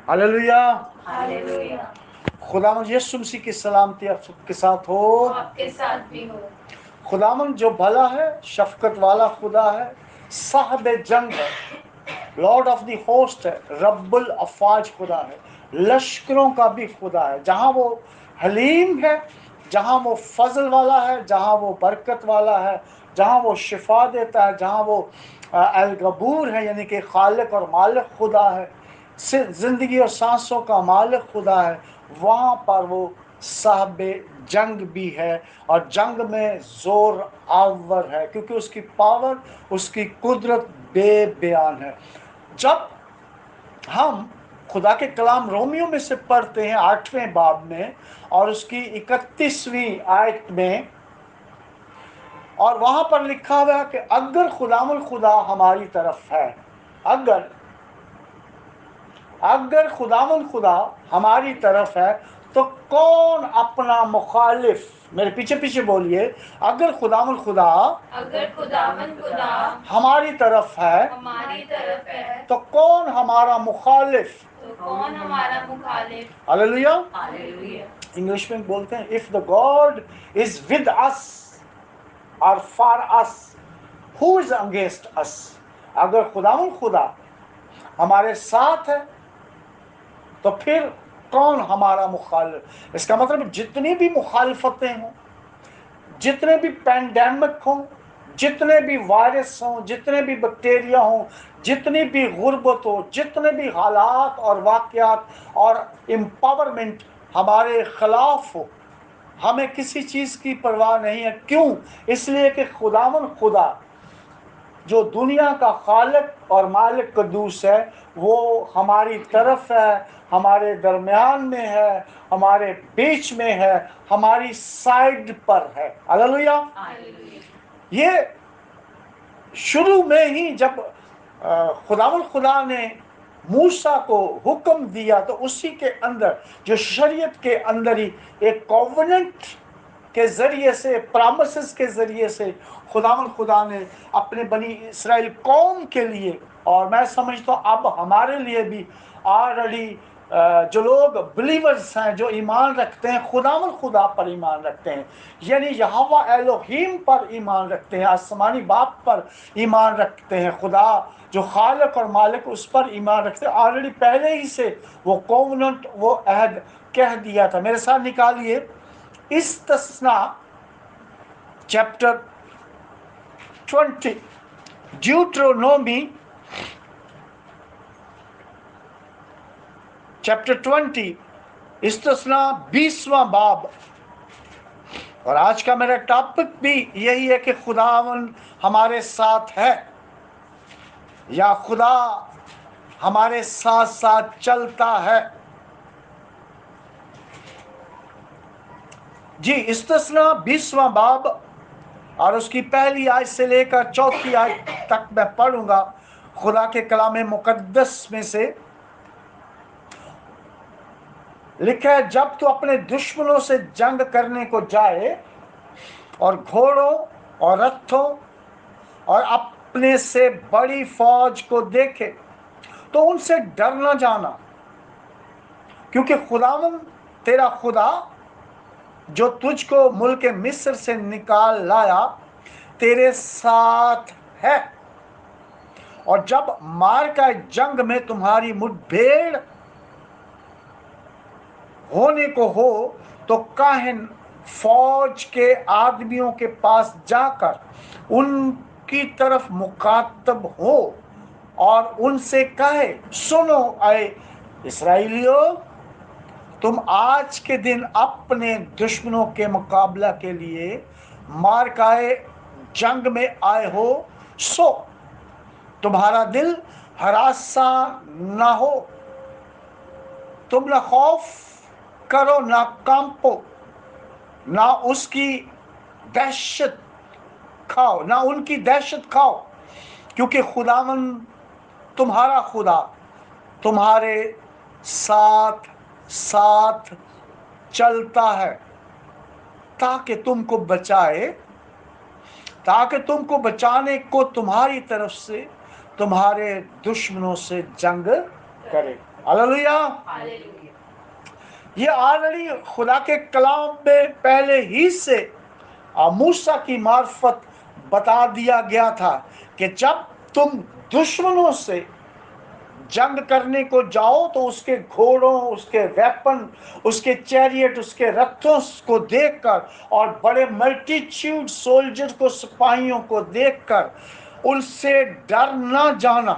Hallelujah. Hallelujah. खुदावंद यीशु मसीह की सलामती आप सबके साथ हो। आपके साथ भी हो। खुदावंद जो भला है, शफकत वाला खुदा है, साहब जंग है, लॉर्ड ऑफ द होस्ट है, रब्बुल अफवाज खुदा है, लश्करों का भी खुदा है। जहाँ वो हलीम है, जहाँ वो फजल वाला है, जहाँ वो बरकत वाला है, जहाँ वो शिफा देता है, जहाँ वो अल गबूर है यानी कि खालिक और मालिक खुदा है, जिंदगी और सांसों का मालिक खुदा है, वहाँ पर वो साहब जंग भी है और जंग में जोर आवर है, क्योंकि उसकी पावर, उसकी कुदरत बेबयान है। जब हम खुदा के कलाम रोमियो में से पढ़ते हैं 8वें बाब में और उसकी 31वीं आयत में, और वहां पर लिखा हुआ है कि अगर खुदामुल खुदा हमारी तरफ है, अगर खुदामुल खुदा हमारी तरफ है तो कौन अपना मुखालिफ, मेरे पीछे पीछे बोलिए, अगर खुदामुल खुदा हमारी तरफ है तो कौन हमारा मुखालिफ। हालेलुया। इंग्लिश में बोलते हैं, if the God is with us or for us, who is against us. अगर खुदामुल खुदा हमारे साथ है तो फिर कौन हमारा मुखालिफ। इसका मतलब जितनी भी मुखालिफतें हों, जितने भी पैंडेमिक हों, जितने भी वायरस हों, जितने भी बैक्टीरिया हों, जितनी भी गुर्बत हो, जितने भी हालात और वाक़यात और एम्पावरमेंट हमारे खिलाफ हो, हमें किसी चीज़ की परवाह नहीं है। क्यों? इसलिए कि खुदावन खुदा जो दुनिया का खालिक और मालिक कदूस है, वो हमारी तरफ है, हमारे दरमियान में है, हमारे बीच में है, हमारी साइड पर है। हालेलुया। ये शुरू में ही जब खुदावंद खुदा ने मूसा को हुक्म दिया तो उसी के अंदर, जो शरीयत के अंदर ही एक कॉवेनेंट के जरिए से, प्रॉमिसेस के जरिए से खुदावंद खुदा ने अपने बनी इस्राएल कौम के लिए, और मैं समझता हूँ अब हमारे लिए भी ऑलरेडी जो लोग बिलीवर्स हैं, जो ईमान रखते हैं, खुदावंद खुदा पर ईमान रखते हैं, यानी यहोवा एलोहीम पर ईमान रखते हैं, आसमानी बाप पर ईमान रखते हैं, खुदा जो खालिक और मालिक उस पर ईमान रखते हैं, ऑलरेडी पहले ही से वो कॉवेनेंट, वो अहद कह दिया था। मेरे साथ निकालिए इस्तिस्ना चैप्टर 20, ड्यूट्रोनोमी चैप्टर 20, इस्तिस्ना 20वां बाब। और आज का मेरा टॉपिक भी यही है कि खुदावन हमारे साथ है या खुदा हमारे साथ साथ चलता है। जी, इस्तिस्ना 20वां बाब और उसकी पहली आयत से लेकर चौथी आयत तक मैं पढ़ूंगा खुदा के कलाम मुकद्दस में से। लिखा है, जब तू अपने दुश्मनों से जंग करने को जाए और घोड़ों और रथों और अपने से बड़ी फौज को देखे तो उनसे डर न जाना, क्योंकि खुदावन तेरा खुदा जो तुझको मुल्क मिस्र से निकाल लाया तेरे साथ है। और जब मार का जंग में तुम्हारी मुठभेड़ होने को हो तो काहिन फौज के आदमियों के पास जाकर उनकी तरफ मुखातब हो और उनसे कहे, सुनो ऐ इस्राएलियों, तुम आज के दिन अपने दुश्मनों के मुकाबला के लिए मारकाए जंग में आए हो, सो तुम्हारा दिल हरासा ना हो, तुम ना खौफ करो ना कांपो, ना उसकी दहशत खाओ, ना उनकी दहशत खाओ, क्योंकि खुदावन तुम्हारा खुदा तुम्हारे साथ साथ चलता है ताकि तुमको बचाए, ताकि तुमको बचाने को तुम्हारी तरफ से तुम्हारे दुश्मनों से जंग करे। हालेलुया। Hallelujah. ये ऑलरेडी खुदा के कलाम में पहले ही से मूसा की मार्फत बता दिया गया था कि जब तुम दुश्मनों से जंग करने को जाओ तो उसके घोड़ों, उसके वेपन, उसके चैरियट, उसके रथों को देखकर और बड़े मल्टीट्यूड सोल्जर को, सिपाहियों को देखकर उनसे डर ना जाना,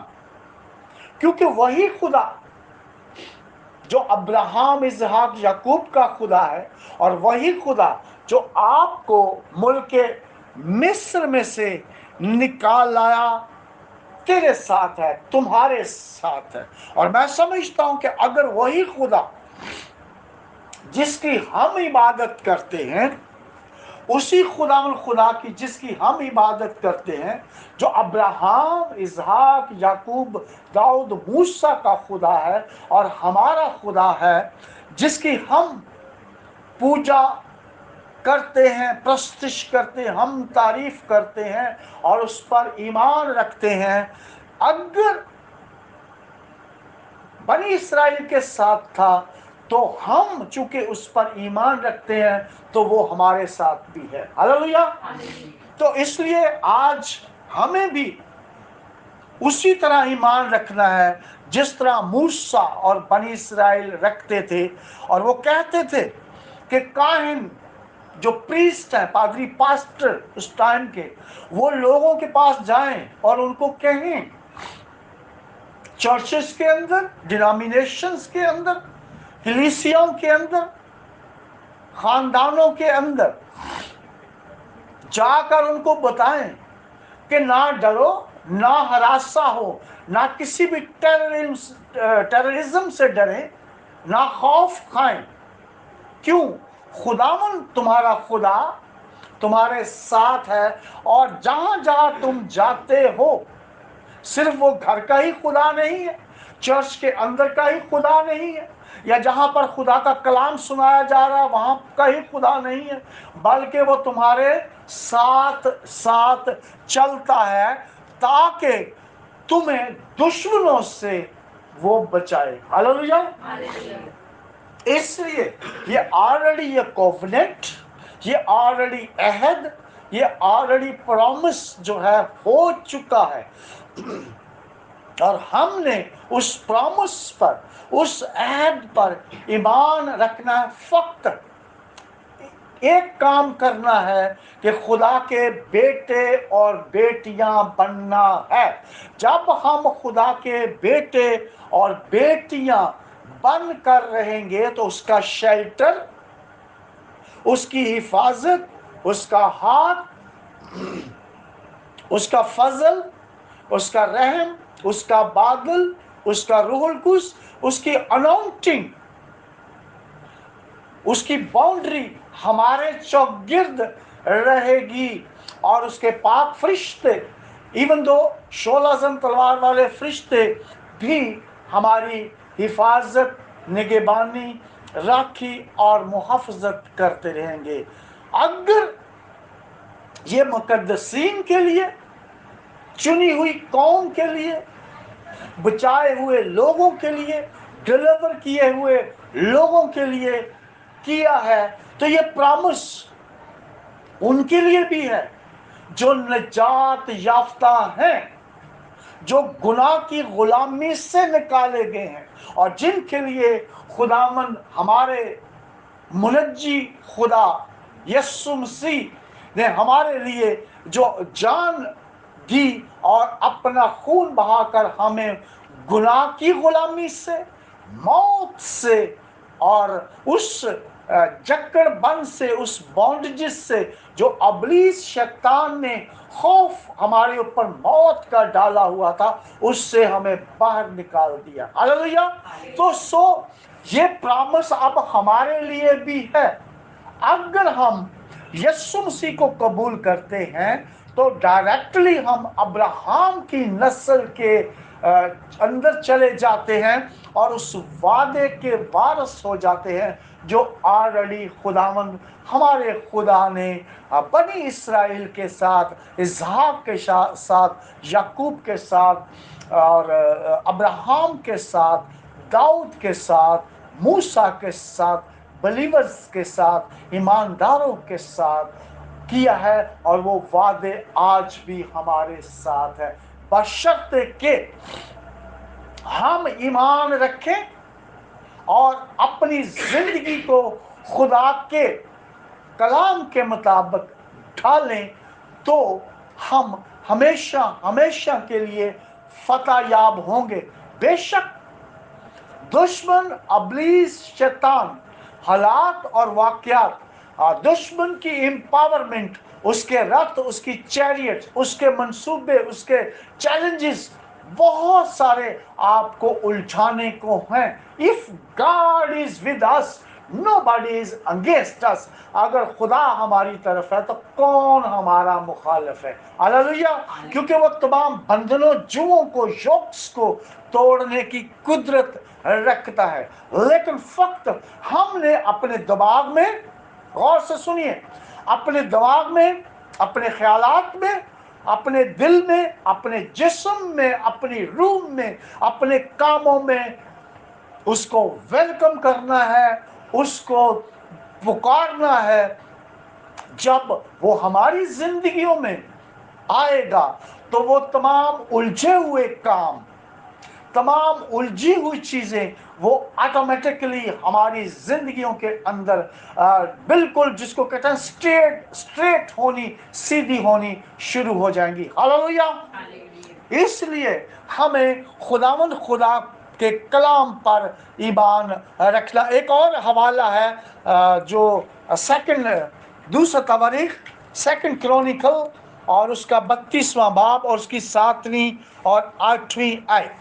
क्योंकि वही खुदा जो अब्राहम, इसहाक, याकूब का खुदा है और वही खुदा जो आपको मुल्क मिस्र में से निकाल लाया तेरे साथ है, तुम्हारे साथ है। और मैं समझता हूं कि अगर वही खुदा जिसकी हम इबादत करते हैं, उसी खुदा की जिसकी हम इबादत करते हैं, जो अब्राहम, इसहाक, याकूब, दाऊद, मूसा का खुदा है और हमारा खुदा है, जिसकी हम पूजा करते हैं, प्रस्तुत करते हैं, हम तारीफ करते हैं और उस पर ईमान रखते हैं, अगर बनी इस्राएल के साथ था तो हम चूंकि उस पर ईमान रखते हैं तो वो हमारे साथ भी है। हालेलुया। तो इसलिए आज हमें भी उसी तरह ईमान रखना है जिस तरह मूसा और बनी इस्राएल रखते थे। और वो कहते थे कि काहिन जो प्रीस्ट है, पादरी, पास्टर उस टाइम के, वो लोगों के पास जाएं और उनको कहें, चर्चेस के अंदर, डिनोमिनेशंस के अंदर, कलीसियाओं के अंदर, खानदानों के अंदर जाकर उनको बताएं कि ना डरो, ना हरासा हो, ना किसी भी टेररिज्म से डरें, ना खौफ खाएं। क्यों? खुदावन तुम्हारा खुदा तुम्हारे साथ है और जहां जहां तुम जाते हो, सिर्फ वो घर का ही खुदा नहीं है, चर्च के अंदर का ही खुदा नहीं है, या जहां पर खुदा का कलाम सुनाया जा रहा है वहां का ही खुदा नहीं है, बल्कि वो तुम्हारे साथ साथ चलता है ताकि तुम्हें दुश्मनों से वो बचाए। हालेलुया। इसलिए ये ऑलरेडी ये कोवेनेंट, ये ऑलरेडी अहद, ये ऑलरेडी प्रॉमिस जो है हो चुका है और हमने उस प्रॉमिस पर, उस अहद पर ईमान रखना है। फक्त एक काम करना है कि खुदा के बेटे और बेटियां बनना है। जब हम खुदा के बेटे और बेटियां बन कर रहेंगे तो उसका शेल्टर, उसकी हिफाजत, उसका हाथ, उसका फजल, उसका रहम, उसका बादल, उसका रूहुल कुद्स, उसकी अनाउंटिंग, उसकी बाउंड्री हमारे चौगिर्द रहेगी। और उसके पाक फरिश्ते, इवन दो शोलाजन तलवार वाले फरिश्ते भी हमारी हिफाजत, निगहबानी, राखी और मुहाफ़ज़त करते रहेंगे। अगर ये मुक़द्दसीन के लिए, चुनी हुई कौम के लिए, बचाए हुए लोगों के लिए, डिलीवर किए हुए लोगों के लिए किया है, तो ये प्रॉमिस उनके लिए भी है जो निजात याफ्ता हैं, जो गुनाह की गुलामी से निकाले गए हैं और जिनके लिए खुदावन हमारे मुनज्जी खुदा यीशु मसीह ने हमारे लिए जो जान दी और अपना खून बहाकर हमें गुनाह की गुलामी से, मौत से और उस जकड़ बंद से, उस बॉन्डेज से जो अबलीस शैतान ने खौफ हमारे ऊपर मौत का डाला हुआ था, उससे हमें बाहर निकाल दिया। हालेलुया। तो ये प्रॉमिस अब हमारे लिए भी है। अगर हम यीशु मसीह को कबूल करते हैं तो डायरेक्टली हम अब्राहम की नस्ल के अंदर चले जाते हैं और उस वादे के वारिस हो जाते हैं जो ऑलरेडी खुदावंद हमारे खुदा ने बनी इस्राएल के साथ, इसहाक के साथ, याकूब के साथ और अब्राहम के साथ दाऊद के साथ, मूसा के साथ, बिलीवर्स के साथ, ईमानदारों के साथ किया है, और वो वादे आज भी हमारे साथ है, बशर्ते कि हम ईमान रखें और अपनी जिंदगी को खुदा के कलाम के मुताबिक ढालें, तो हम हमेशा हमेशा के लिए फतह याब होंगे। बेशक दुश्मन, अब्लीस, शैतान, हालात और वाक़यात, दुश्मन की एम्पावरमेंट, उसके रथ, उसकी चैरियट, उसके मंसूबे, उसके चैलेंजेस बहुत सारे आपको उलझाने को हैं। If God is with us, nobody is against us. अगर खुदा हमारी तरफ है तो कौन हमारा मुखालिफ है? हालेलुया। क्योंकि वो तमाम बंधनों, जुओं को, योक्स को तोड़ने की कुदरत रखता है। लेकिन फक्त हमने अपने दिमाग में, गौर से सुनिए, अपने दिमाग में, अपने ख्यालात में, अपने दिल में, अपने जिस्म में, अपनी रूह में, अपने कामों में उसको वेलकम करना है, उसको पुकारना है। जब वो हमारी जिंदगियों में आएगा तो वो तमाम उलझे हुए काम, तमाम उलझी हुई चीजें वो ऑटोमेटिकली हमारी जिंदगियों के अंदर बिल्कुल, जिसको कहते हैं स्ट्रेट होनी, सीधी होनी शुरू हो जाएंगी। हालेलुया। इसलिए हमें खुदा के कलाम पर ईमान रखना। एक और हवाला है जो दूसरा तवारीख, सेकंड क्रॉनिकल, और उसका 32वां बाब और उसकी 7वीं और 8वीं आयत।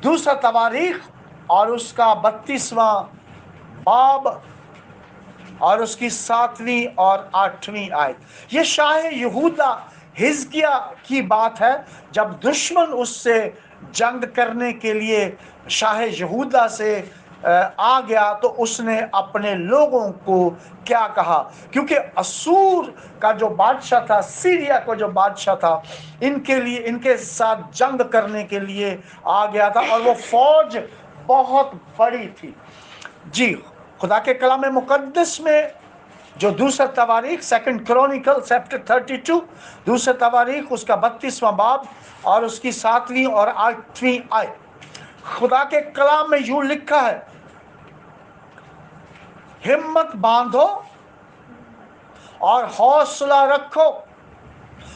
दूसरा तवारीख और उसका 32वां बाब और उसकी 7वीं और 8वीं आयत। ये शाह यहूदा हिजकिया की बात है। जब दुश्मन उससे जंग करने के लिए शाह यहूदा से आ गया तो उसने अपने लोगों को क्या कहा? क्योंकि असूर का जो बादशाह था, सीरिया का जो बादशाह था, इनके लिए, इनके साथ जंग करने के लिए आ गया था, और वो फौज बहुत बड़ी थी। जी, खुदा के कलाम मुकद्दस में जो दूसरा तवारीख, सेकंड क्रॉनिकल चैप्टर 32, दूसरा तवारीख उसका 32वां बाब और उसकी 7वीं और 8वीं आयत, खुदा के कलाम में यूं लिखा है, हिम्मत बांधो और हौसला रखो,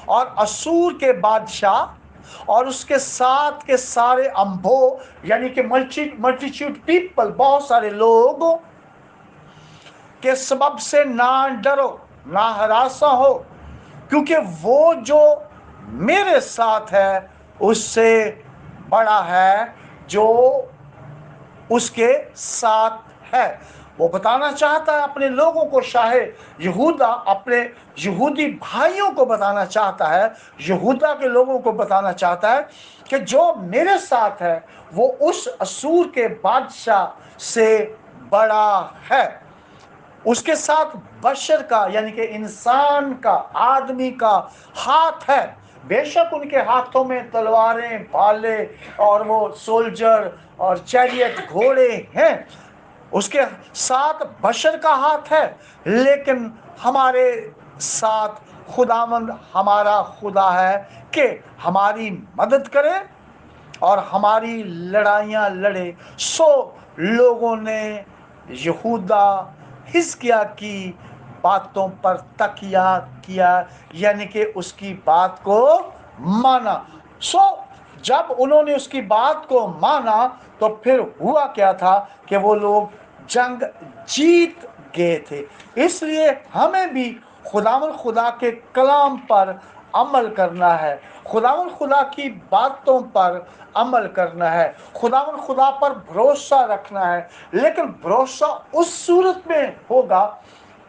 और असूर के बादशाह और उसके साथ के सारे अंभो, यानी कि मल्टीट्यूड पीपल, बहुत सारे लोग के सबब से ना डरो, ना हरासा हो, क्योंकि वो जो मेरे साथ है उससे बड़ा है जो उसके साथ है। वो बताना चाहता है अपने लोगों को, शाहे यहूदा अपने यहूदी भाइयों को बताना चाहता है, यहूदा के लोगों को बताना चाहता है कि जो मेरे साथ है वो उस असूर के बादशाह से बड़ा है। उसके साथ बशर का, यानी कि इंसान का, आदमी का हाथ है। बेशक उनके हाथों में तलवारें, भाले और वो सोल्जर और चैरियट, घोड़े हैं, उसके साथ बशर का हाथ है, लेकिन हमारे साथ खुदावंद हमारा खुदा है कि हमारी मदद करे और हमारी लड़ाइयाँ लड़े। सो लोगों ने यहूदा हिजकिय्याह की बातों पर तकिया किया, यानी कि उसकी बात को माना। सो जब उन्होंने उसकी बात को माना तो फिर हुआ क्या था कि वो लोग जंग जीत गए थे। इसलिए हमें भी खुदा के कलाम पर अमल करना है, खुदा की बातों पर अमल करना है, खुदा पर भरोसा रखना है। लेकिन भरोसा उस सूरत में होगा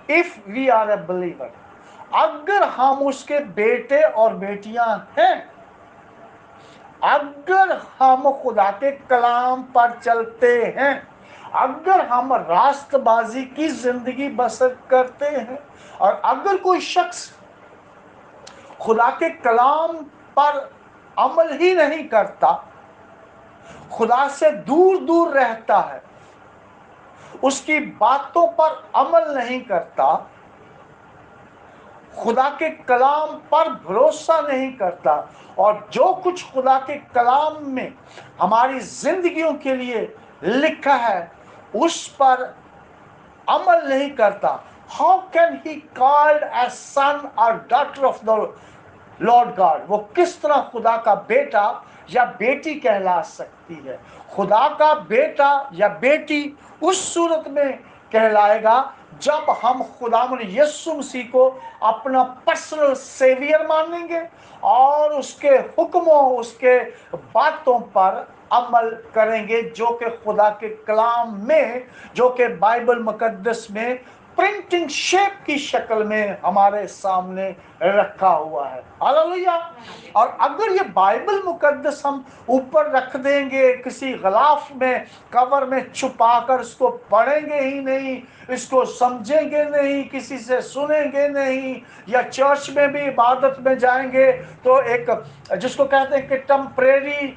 if we are a believer, अगर हम उसके बेटे और बेटियां हैं, अगर हम खुदा के कलाम पर चलते हैं, अगर हम रास्तबाजी की जिंदगी बसर करते हैं, और अगर कोई शख्स खुदा के कलाम पर अमल ही नहीं करता, खुदा से दूर दूर रहता है, उसकी बातों पर अमल नहीं करता, खुदा के कलाम पर भरोसा नहीं करता, और जो कुछ खुदा के कलाम में हमारी जिंदगियों के लिए लिखा है उस पर अमल नहीं करता, how can he called as son or daughter of the Lord God? वो किस तरह खुदा का बेटा या बेटी कहला सकती है? खुदा का बेटा या बेटी उस सूरत में कहलाएगा जब हम खुदावंद यीशु मसीह को अपना पर्सनल सेवियर मानेंगे और उसके हुक्मों, उसके बातों पर अमल करेंगे, जो कि खुदा के कलाम में, जो कि बाइबल मुकद्दस में प्रिंटिंग शेप की शक्ल में हमारे सामने रखा हुआ है। हालेलुया। और अगर ये बाइबल मुकद्दस हम ऊपर रख देंगे किसी गलाफ में, कवर में छुपाकर, इसको पढ़ेंगे ही नहीं, इसको समझेंगे नहीं, किसी से सुनेंगे नहीं, या चर्च में भी इबादत में जाएंगे तो एक जिसको कहते हैं कि टेम्परेरी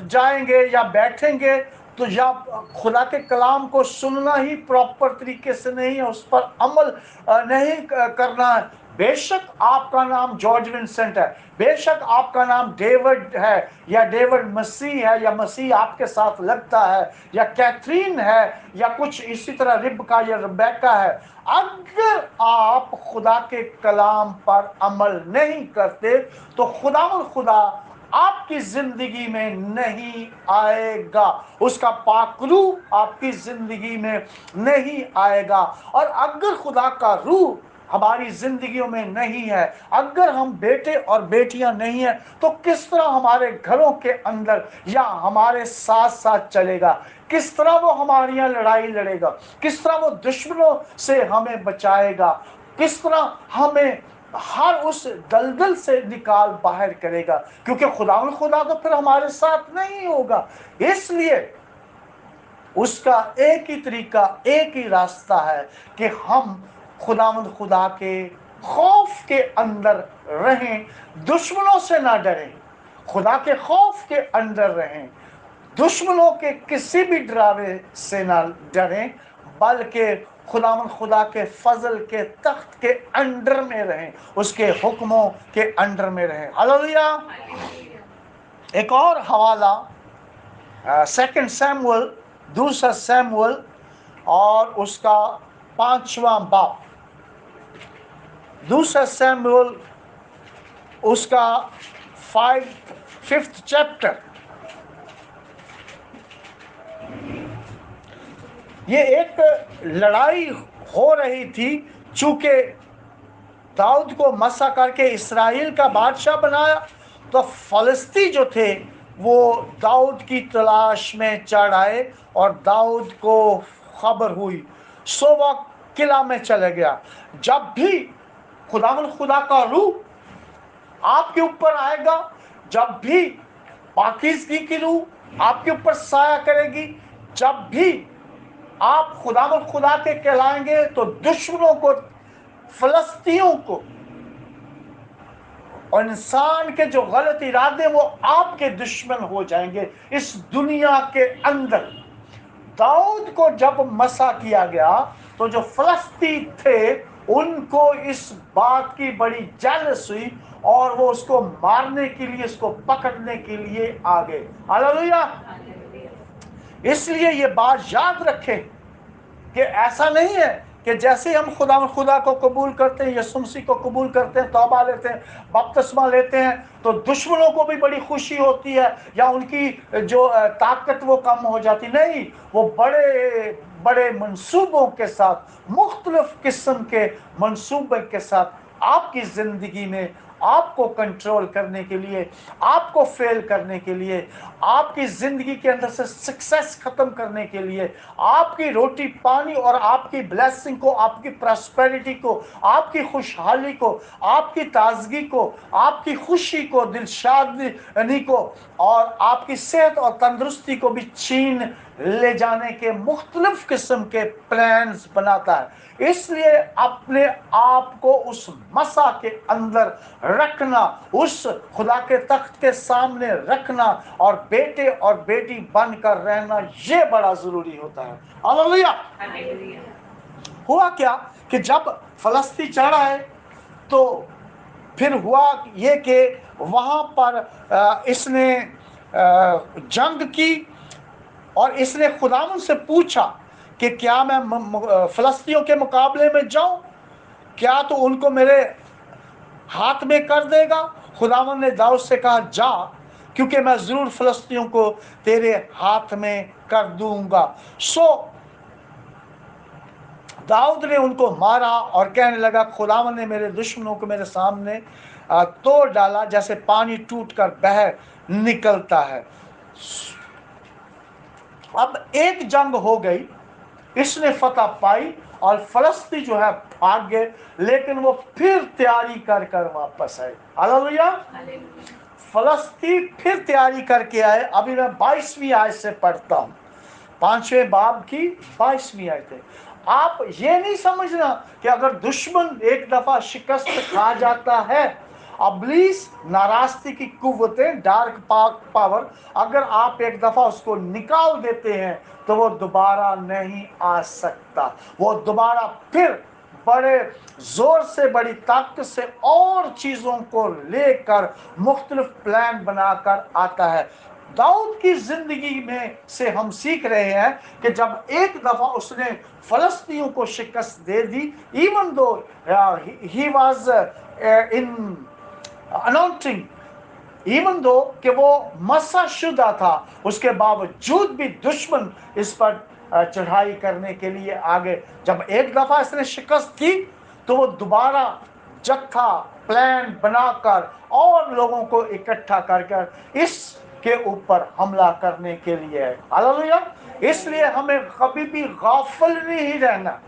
जाएंगे या बैठेंगे, तो या खुदा के कलाम को सुनना ही प्रॉपर तरीके से नहीं है, उस पर अमल नहीं करना है। बेशक आपका नाम जॉर्ज विंसेंट है, बेशक आपका नाम डेविड है या डेविड मसीह है, या मसीह आपके साथ लगता है, या कैथरीन है, या कुछ इसी तरह रिबका या रेबेका है, अगर आप खुदा के कलाम पर अमल नहीं करते तो खुदा आपकी जिंदगी में नहीं आएगा, उसका पाक रूह आपकी जिंदगी में नहीं आएगा। और अगर खुदा का रूह हमारी जिंदगियों में नहीं है, अगर हम बेटे और बेटियां नहीं हैं, तो किस तरह हमारे घरों के अंदर या हमारे साथ साथ चलेगा? किस तरह वो हमारी यहाँ लड़ाई लड़ेगा? किस तरह वो दुश्मनों से हमें बचाएगा? किस तरह हमें हर उस दलदल से निकाल बाहर करेगा? क्योंकि खुदा तो फिर हमारे साथ नहीं होगा। इसलिए उसका एक ही तरीका, एक ही रास्ता है कि हम खुदा के खौफ के अंदर रहें, दुश्मनों से ना डरें, खुदा के खौफ के अंदर रहें, दुश्मनों के किसी भी डरावे से ना डरें, बल्कि खुदा के फजल के तख्त के अंडर में रहें, उसके हुक्मों के अंडर में रहें। हालेलुया। एक और हवाला सेकंड सैमुअल, दूसरा सैमुअल और उसका 5वां बाब, दूसरा सैमुअल उसका 5th चैप्टर। ये एक लड़ाई हो रही थी, चूंकि दाऊद को मसा करके इस्राएल का बादशाह बनाया, तो फलस्ती जो थे वो दाऊद की तलाश में चढ़ आए, और दाऊद को खबर हुई, सो वह किला में चले गया। जब भी खुदा का रूह आपके ऊपर आएगा, जब भी पाकीज़गी की रूह आपके ऊपर साया करेगी, जब भी आप खुदा के कहलाएंगे, तो दुश्मनों को, फलस्तियों को और इंसान के जो गलत इरादे वो आपके दुश्मन हो जाएंगे इस दुनिया के अंदर। दाऊद को जब मसा किया गया तो जो फलस्ती थे उनको इस बात की बड़ी जेलस हुई, और वो उसको मारने के लिए, उसको पकड़ने के लिए आ गए। हालेलुया। इसलिए ये बात याद रखें कि ऐसा नहीं है कि जैसे हम खुदा को कबूल करते हैं, यीशु मसीह को कबूल करते हैं, तौबा लेते हैं, बपतिस्मा लेते हैं, तो दुश्मनों को भी बड़ी खुशी होती है या उनकी जो ताकत वो कम हो जाती। नहीं, वो बड़े बड़े मंसूबों के साथ, मुख्तलिफ किस्म के मंसूबे के साथ आपकी ज़िंदगी में आपको कंट्रोल करने के लिए, आपको फेल करने के लिए, आपकी ज़िंदगी के अंदर से सक्सेस ख़त्म करने के लिए, आपकी रोटी पानी और आपकी ब्लेसिंग को, आपकी प्रॉस्पेरिटी को, आपकी खुशहाली को, आपकी ताजगी को, आपकी खुशी को, दिलशादनी को और आपकी सेहत और तंदुरुस्ती को भी छीन ले जाने के मुख्तलिफ किस्म के प्लान्स बनाता है। इसलिए अपने आप को उस मसा के अंदर रखना, उस खुदा के तख्त के सामने रखना और बेटे और बेटी बनकर रहना, ये बड़ा जरूरी होता है। हालेलुया। हुआ क्या कि जब फलस्ती चढ़ा है तो फिर हुआ ये कि वहाँ पर इसने जंग की और इसने खुदावन से पूछा कि क्या मैं फलस्तियों के मुकाबले में जाऊं, क्या तो उनको मेरे हाथ में कर देगा। खुदावन ने दाऊद से कहा जा, क्योंकि मैं जरूर फलस्तियों को तेरे हाथ में कर दूंगा। सो दाऊद ने उनको मारा और कहने लगा खुदावन ने मेरे दुश्मनों को मेरे सामने तोड़ डाला, जैसे पानी टूटकर बह निकलता है। अब एक जंग हो गई, इसने फतह पाई और फलस्ती जो है भाग गए, लेकिन वो फिर तैयारी कर कर वापस आए। हालेलुया। फलस्ती फिर तैयारी करके आए। अभी मैं 22वीं आयत से पढ़ता हूँ, 5वें बाब की 22वीं आयत है। आप ये नहीं समझना कि अगर दुश्मन एक दफा शिकस्त खा जाता है, अब्लीस नाराजगी की कुव्वतें, डार्क पावर, अगर आप एक दफा उसको निकाल देते हैं तो वो दोबारा नहीं आ सकता। वो दोबारा फिर बड़े जोर से, बड़ी ताकत से और चीजों को लेकर मुख्तलिफ प्लान बनाकर आता है। दाऊद की जिंदगी में से हम सीख रहे हैं कि जब एक दफा उसने फलस्तियों को शिकस्त दे दी, even though he was in announcing, even though कि वो मसा शुदा था, उसके बावजूद भी दुश्मन इस पर चढ़ाई करने के लिए आगे। जब एक दफा इसने शिकस्त की तो वो दोबारा जत्था प्लान बनाकर और लोगों को इकट्ठा कर इसके ऊपर हमला करने के लिए है। हालेलुया। इसलिए हमें कभी भी गाफिल नहीं रहना,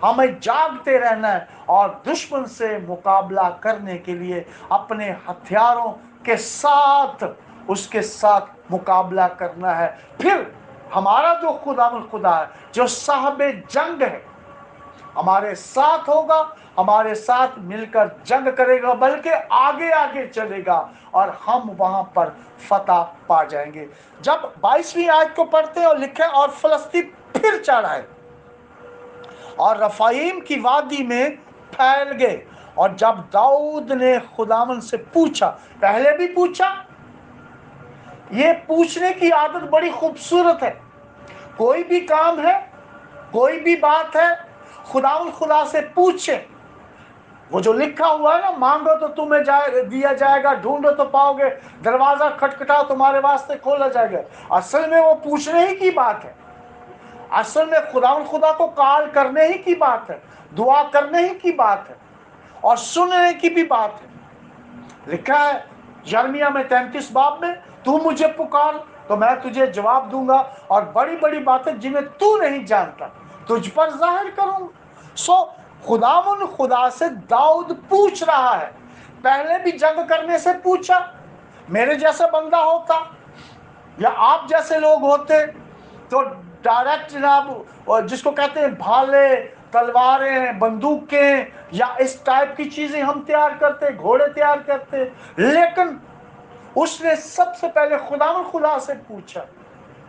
हमें जागते रहना है और दुश्मन से मुकाबला करने के लिए अपने हथियारों के साथ उसके साथ मुकाबला करना है। फिर हमारा जो खुदा है, जो साहब जंग है, हमारे साथ होगा, हमारे साथ मिलकर जंग करेगा, बल्कि आगे आगे चलेगा और हम वहां पर फतह पा जाएंगे। जब 22वीं आयत को पढ़ते हैं और लिखे और फलस्ती फिर चढ़ाए और रफाइम की वादी में फैल गए। और जब दाऊद ने खुदावन से पूछा, पहले भी पूछा, ये पूछने की आदत बड़ी खूबसूरत है। कोई भी काम है, कोई भी बात है, खुदा से पूछे। वो जो लिखा हुआ है ना, मांगो तो तुम्हें दिया जाएगा, ढूंढो तो पाओगे, दरवाजा खटखटाओ तुम्हारे वास्ते खोला जाएगा। असल में वो पूछने ही की बात है, असल में खुदा को कॉल करने ही की बात है, दुआ करने ही की बात है और सुनने की भी बात है। लिखा है यिर्मयाह में 33 बाब में, तू मुझे पुकार तो मैं तुझे जवाब दूंगा और बड़ी बड़ी बातें जिन्हें तू नहीं जानता तुझ पर जाहिर करूंगा। सो खुदा से दाऊद पूछ रहा है। पहले भी जंग करने से पूछा, मेरे जैसा बंदा होता या आप जैसे लोग होते तो डायरेक्ट जनाब, जिसको कहते हैं भाले, तलवारें, बंदूकें या इस टाइप की चीजें हम तैयार करते, घोड़े तैयार करते। लेकिन उसने सबसे पहले खुदा से पूछा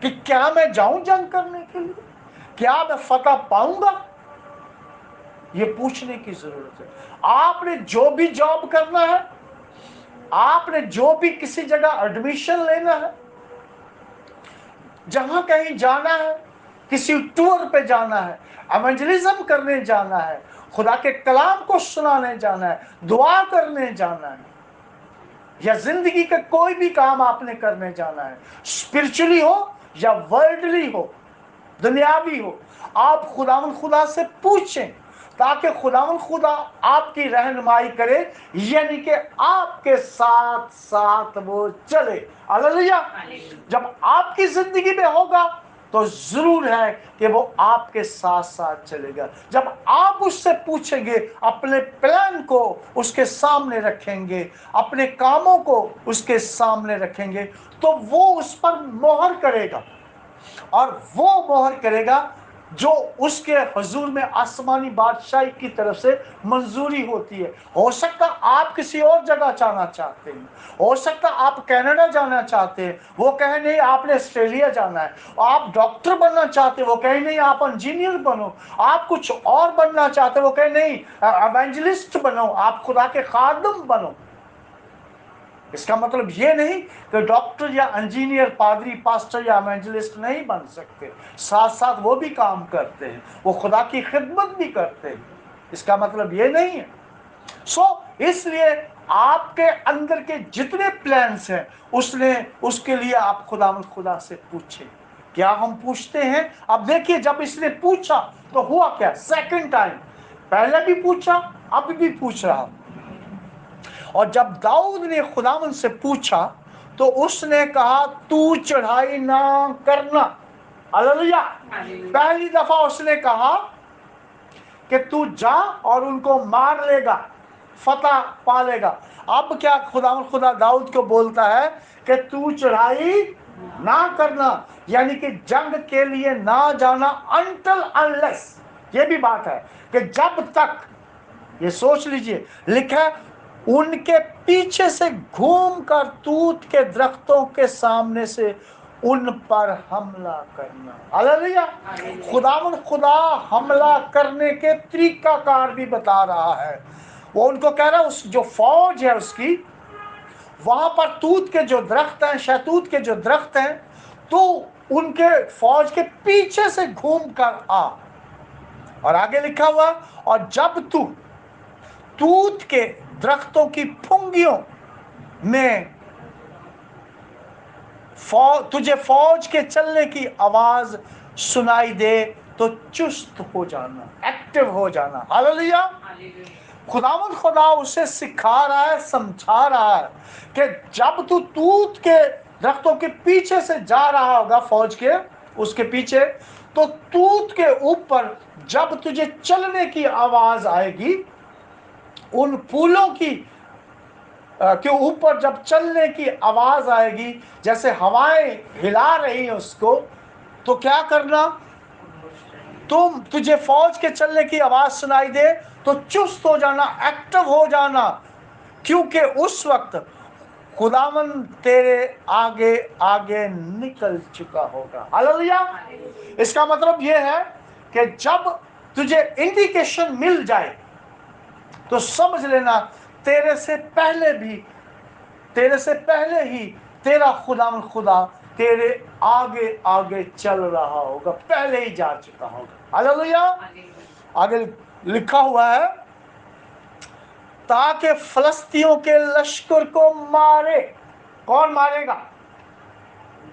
कि क्या मैं जाऊं जंग करने के लिए, क्या मैं फतह पाऊंगा। ये पूछने की जरूरत है। आपने जो भी जॉब करना है, आपने जो भी किसी जगह एडमिशन लेना है, जहां कहीं जाना है, किसी टूर पे जाना है, एवेंजलिज्म करने जाना है, खुदा के कलाम को सुनाने जाना है, दुआ करने जाना है, या जिंदगी का कोई भी काम आपने करने जाना है, स्पिरिचुअली हो या वर्ल्डली हो, दुनियावी हो, आप खुदा से पूछें ताकि खुदा आपकी रहनुमाई करे, यानी कि आपके साथ साथ वो चले। हालेलुया। जब आपकी जिंदगी में होगा तो जरूर है कि वो आपके साथ साथ चलेगा। जब आप उससे पूछेंगे, अपने प्लान को उसके सामने रखेंगे, अपने कामों को उसके सामने रखेंगे, तो वो उस पर मोहर करेगा। اور وہ مہر کرے گا جو اس کے حضور میں آسمانی بادشاہی کی طرف سے منظوری ہوتی ہے. ہو سکتا آپ کسی اور جگہ جانا چاہتے ہیں, ہو سکتا آپ کینیڈا جانا چاہتے ہیں, وہ کہیں نہیں آپ نے آسٹریلیا جانا ہے. آپ ڈاکٹر بننا چاہتے ہیں, وہ کہیں نہیں آپ انجینئر بنو. آپ کچھ اور بننا چاہتے ہیں, وہ کہیں نہیں ایونجلسٹ بنو, آپ خدا کے خادم بنو. اس کا مطلب یہ نہیں کہ ڈاکٹر یا انجینئر, پادری, پاسٹر یا ایونجلسٹ نہیں بن سکتے, ساتھ ساتھ وہ بھی کام کرتے ہیں, وہ خدا کی خدمت بھی کرتے ہیں. اس کا مطلب یہ نہیں ہے. اس لیے آپ کے اندر کے جتنے پلانس ہیں اس کے لیے آپ خدا سے پوچھیں. کیا ہم پوچھتے ہیں؟ اب دیکھیے, جب اس نے پوچھا تو ہوا کیا؟ سیکنڈ ٹائم, پہلے بھی پوچھا, اب بھی پوچھ رہا. اور جب داؤد نے خداوند سے پوچھا تو اس نے کہا تو چڑھائی نہ کرنا. ہلیلویا. پہلی دفعہ اس نے کہا کہ تو جا اور ان کو مار لے گا, فتح پا لے گا. اب کیا خدا داؤد کو بولتا ہے کہ تو چڑھائی نہ کرنا, یعنی کہ جنگ کے لیے نہ جانا until unless. یہ بھی بات ہے کہ جب تک, یہ سوچ لیجئے, لکھا ہے ان کے پیچھے سے گھوم کر توت کے درختوں کے سامنے سے ان پر حملہ کرنا. ہلیلویا. خدا حملہ کرنے کے طریقہ کار بھی بتا رہا ہے. وہ ان کو کہہ رہا ہے اس جو فوج ہے اس کی, وہاں پر توت کے جو درخت ہیں, شہتوت کے جو درخت ہیں, تو ان کے فوج کے پیچھے سے گھوم کر آ. اور آگے لکھا ہوا, اور جب تو توت کے درختوں کی پھنگیوں میں تجھے فوج کے چلنے کی آواز سنائی دے تو چست ہو جانا, ایکٹیو ہو جانا. ہلیلویا. خدا اسے سکھا رہا ہے, سمجھا رہا ہے کہ جب تو توت کے درختوں کے پیچھے سے جا رہا ہوگا, فوج کے اس کے پیچھے, تو توت کے اوپر جب تجھے چلنے کی آواز آئے گی, ان پھولوں کی کے اوپر جب چلنے کی آواز آئے گی, جیسے ہوائیں ہلا رہی ہیں اس کو, تو کیا کرنا, تجھے فوج کے چلنے کی آواز سنائی دے تو چست ہو جانا, ایکٹیو ہو جانا, کیونکہ اس وقت خداوند تیرے آگے آگے نکل چکا ہوگا. ہلیلویا. اس کا مطلب یہ ہے کہ جب تجھے انڈیکیشن مل جائے تو سمجھ لینا تیرے سے پہلے ہی تیرا خدا تیرے آگے آگے چل رہا ہوگا, پہلے ہی جا چکا ہوگا. ہلیلویا. آگے لکھا ہوا ہے تاکہ فلسطینیوں کے لشکر کو مارے. کون مارے گا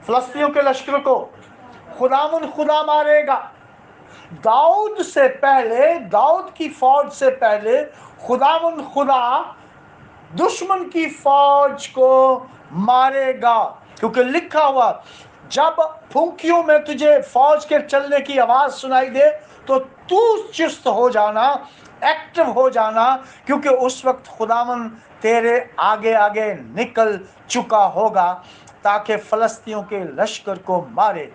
فلسطینیوں کے لشکر کو؟ خدا مارے گا. داؤد سے پہلے, داؤد کی فوج سے پہلے خدا دشمن کی فوج کو مارے گا. کیونکہ لکھا ہوا جب پھونکیوں میں تجھے فوج کے چلنے کی آواز سنائی دے تو تو چست ہو جانا, ایکٹیو ہو جانا, کیونکہ اس وقت خداوند تیرے آگے آگے نکل چکا ہوگا تاکہ فلسطینیوں کے لشکر کو مارے.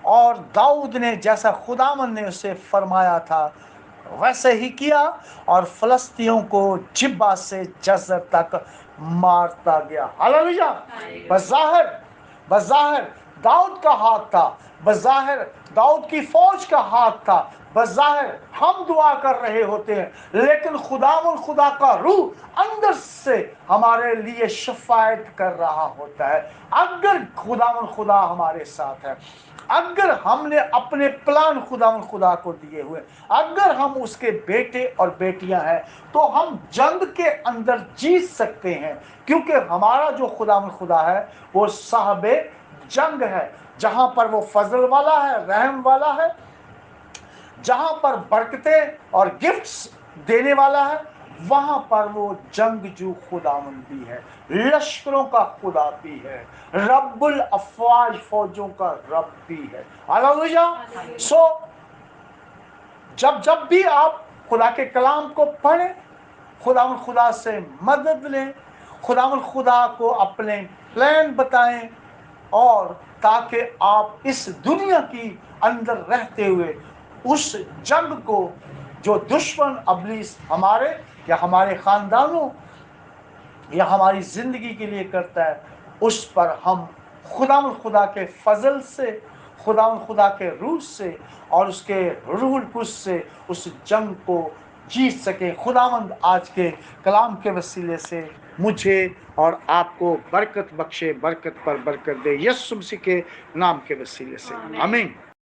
اور داؤد نے جیسا خداوند نے اسے فرمایا تھا ویسے ہی کیا, اور فلسطینیوں کو جبہ سے جزر تک مارتا گیا. ہلیلویا. بظاہر داؤد کا ہاتھ تھا, بظاہر داؤد کی فوج کا ہاتھ تھا, بظاہر ہم دعا کر رہے ہوتے ہیں, لیکن خدا کا روح اندر سے ہمارے لیے شفاعت کر رہا ہوتا ہے. اگر خدا ہمارے ساتھ ہے, اگر ہم نے اپنے پلان خدا کو دیے ہوئے, اگر ہم اس کے بیٹے اور بیٹیاں ہیں, تو ہم جنگ کے اندر جیت سکتے ہیں, کیونکہ ہمارا جو خدا ہے وہ صاحب جنگ ہے. جہاں پر وہ فضل والا ہے, رحم والا ہے, جہاں پر برکتیں اور گفٹس دینے والا ہے, وہاں پر وہ جنگجو خداوند بھی ہے, لشکروں کا خدا بھی ہے, رب الافواج فوجوں کا رب بھی ہے. ہلیلویا. جب بھی آپ خدا کے کلام کو پڑھیں, خدا سے مدد لیں, خدا کو اپنے پلان بتائیں, اور تاکہ آپ اس دنیا کی اندر رہتے ہوئے اس جنگ کو جو دشمن ابلیس ہمارے یا ہمارے خاندانوں یا ہماری زندگی کے لیے کرتا ہے، اس پر ہم خدا کے فضل سے، خدا کے روح سے اور اس کے روح القدس سے اس جنگ کو جیت سکیں۔ خداوند آج کے کلام کے وسیلے سے مجھے اور آپ کو برکت بخشے، برکت پر برکت دے، یسوع مسیح کے نام کے وسیلے سے، آمین۔